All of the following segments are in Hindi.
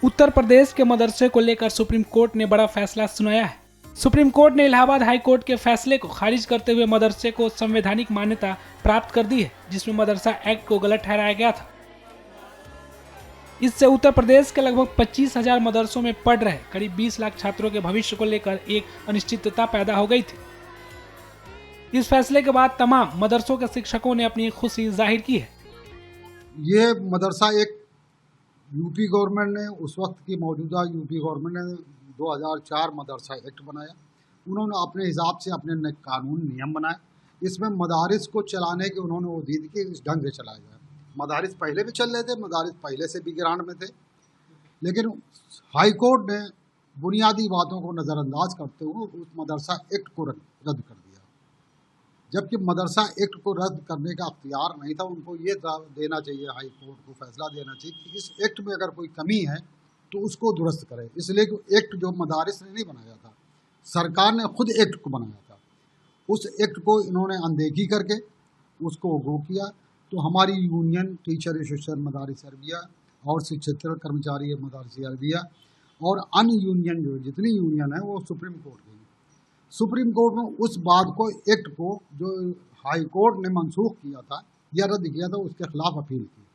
उत्तर प्रदेश के मदरसे को लेकर सुप्रीम कोर्ट ने बड़ा फैसला सुनाया है। सुप्रीम कोर्ट ने इलाहाबाद हाई कोर्ट के फैसले को खारिज करते हुए मदरसे को संवैधानिक मान्यता प्राप्त कर दी है, जिसमें मदरसा एक्ट को गलत ठहराया गया था। इससे उत्तर प्रदेश के लगभग 25,000 मदरसों में पढ़ रहे करीब 20 लाख छात्रों के भविष्य को लेकर एक अनिश्चितता पैदा हो गई थी। इस फैसले के बाद तमाम मदरसों के शिक्षकों ने अपनी खुशी जाहिर की है। ये मदरसा एक यूपी गवर्नमेंट ने, उस वक्त की मौजूदा यूपी गवर्नमेंट ने 2004 मदरसा एक्ट बनाया। उन्होंने अपने हिसाब से अपने कानून नियम बनाए। इसमें मदारिस को चलाने के उन्होंने वो दी कि इस ढंग से चलाया जाए। मदारिस पहले भी चल रहे थे, मदारिस पहले से भी गिरान में थे, लेकिन हाई कोर्ट ने बुनियादी बातों को नज़रअंदाज करते हुए उस मदरसा एक्ट को रद्द कर दिया। जबकि मदरसा एक्ट को रद्द करने का अख्तियार नहीं था, उनको ये देना चाहिए, हाई कोर्ट को फैसला देना चाहिए कि इस एक्ट में अगर कोई कमी है तो उसको दुरुस्त करे। इसलिए कि एक्ट जो मदारिस ने नहीं बनाया था, सरकार ने खुद एक्ट को बनाया था। उस एक्ट को इन्होंने अनदेखी करके उसको गो किया। तो हमारी यूनियन टीचर एसोसिएशन मदारिस अरबिया और शिक्षेतर कर्मचारी मदारिस अरबिया और अन्य यूनियन जो जितनी यूनियन है वो सुप्रीम कोर्ट गई। सुप्रीम कोर्ट ने उस बात को, एक्ट को जो हाई कोर्ट ने मनसूख किया था या रद्द किया था, उसके खिलाफ अपील की।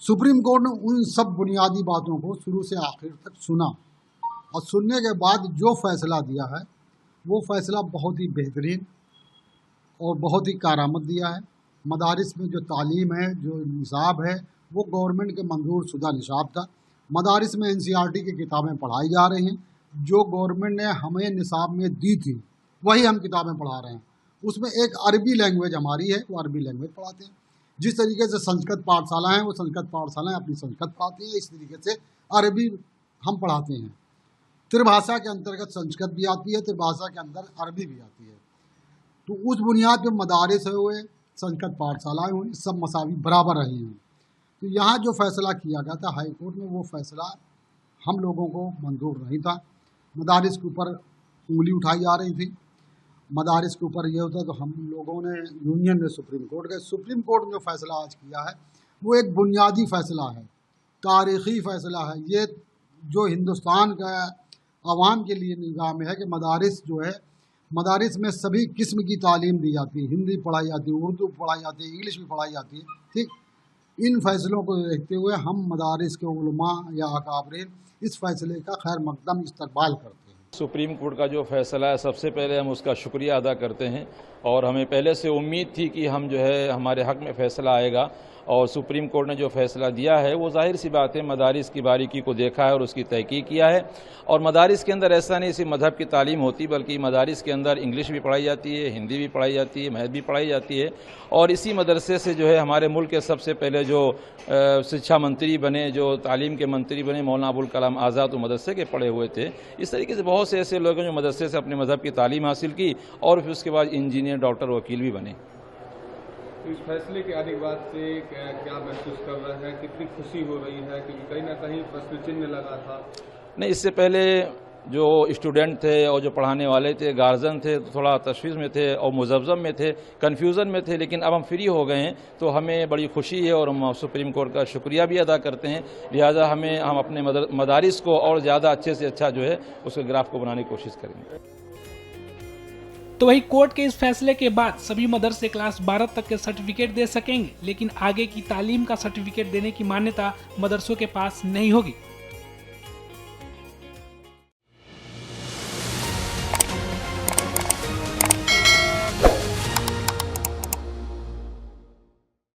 सुप्रीम कोर्ट ने उन सब बुनियादी बातों को शुरू से आखिर तक सुना और सुनने के बाद जो फैसला दिया है वो फैसला बहुत ही बेहतरीन और बहुत ही कारामद दिया है। मदारिस में जो तालीम है, जो निसाब है, वो गवर्नमेंट के मंजूर शुदा निसाब था। मदारिस में एनसीईआरटी की किताबें पढ़ाई जा रही हैं, जो गवर्नमेंट ने हमें निसाब में दी थी वही हम किताबें पढ़ा रहे हैं। उसमें एक अरबी लैंग्वेज हमारी है, वो अरबी लैंग्वेज पढ़ाते हैं। जिस तरीके से संस्कृत पाठशाला हैं, वो संस्कृत पाठशालाएँ अपनी संस्कृत पढ़ाती हैं, इस तरीके से अरबी हम पढ़ाते हैं। त्रिभाषा के अंतर्गत संस्कृत भी आती है, त्रिभाषा के अंदर अरबी भी आती है। तो उस बुनियाद पर मदारिस हुए, संस्कृत पाठशालाएँ हुई, सब मसावी बराबर रही हैं। तो यहाँ जो फैसला किया गया था हाई कोर्ट में, वो फैसला हम लोगों को मंजूर नहीं था। मदारिस के ऊपर उंगली उठाई जा रही थी, मदारिस के ऊपर ये होता। तो हम लोगों ने, यूनियन ने सुप्रीम कोर्ट गए। सुप्रीम कोर्ट ने जो फैसला आज किया है वो एक बुनियादी फैसला है, तारीख़ी फैसला है। ये जो हिंदुस्तान का आवाम के लिए निगाह में है कि मदारिस जो है, मदारिस में सभी किस्म की तालीम दी जाती है, हिंदी पढ़ाई जाती है, उर्दू पढ़ाई जाती है, इंग्लिश भी पढ़ाई जाती है। ठीक, इन फैसलों को देखते हुए हम मदारिस के उलमा या अकाबरीन इस फैसले का खैर मकदम इस्तकबाल करते हैं। सुप्रीम कोर्ट का जो फैसला है, सबसे पहले हम उसका शुक्रिया अदा करते हैं और हमें पहले से उम्मीद थी कि हम जो है हमारे हक़ में फ़ैसला आएगा। और सुप्रीम कोर्ट ने जो फैसला दिया है वो जाहिर सी बात है, मदारिस की बारीकी को देखा है और उसकी तहकीक किया है। और मदारिस के अंदर ऐसा नहीं सिर्फ मज़हब की तालीम होती, बल्कि मदारिस के अंदर इंग्लिश भी पढ़ाई जाती है, हिंदी भी पढ़ाई जाती है, मैथ भी पढ़ाई जाती है। और इसी मदरसे से जो है हमारे मुल्क के सबसे पहले जो शिक्षा मंत्री बने, जो तालीम के मंत्री बने, मौलाना अबुल कलाम आज़ाद, वो मदरसे के पढ़े हुए थे। इस तरीके से बहुत से ऐसे लोग हैं जो मदरसे से अपने मज़हब की तालीम हासिल की और फिर उसके बाद इंजीनियर, डॉक्टर, वकील भी बने। तो इस फैसले के आने के बाद से क्या महसूस कर रहे हैं, कितनी खुशी हो रही है? क्योंकि कहीं ना कहीं प्रश्न चिन्ह लगा था। नहीं, इससे पहले जो स्टूडेंट थे और जो पढ़ाने वाले थे, गार्जियन थे, तो थोड़ा तशवीश में थे और मुज़ब्ज़ब में थे, कन्फ्यूज़न में थे। लेकिन अब हम फ्री हो गए हैं तो हमें बड़ी खुशी है और हम सुप्रीम कोर्ट का शुक्रिया भी अदा करते हैं। लिहाजा हम अपने मदारिस को और ज़्यादा अच्छे से अच्छा जो है उसके ग्राफ को बनाने की कोशिश करेंगे। तो वही कोर्ट के इस फैसले के बाद सभी मदरसे क्लास 12 तक के सर्टिफिकेट दे सकेंगे, लेकिन आगे की तालीम का सर्टिफिकेट देने की मान्यता मदरसों के पास नहीं होगी।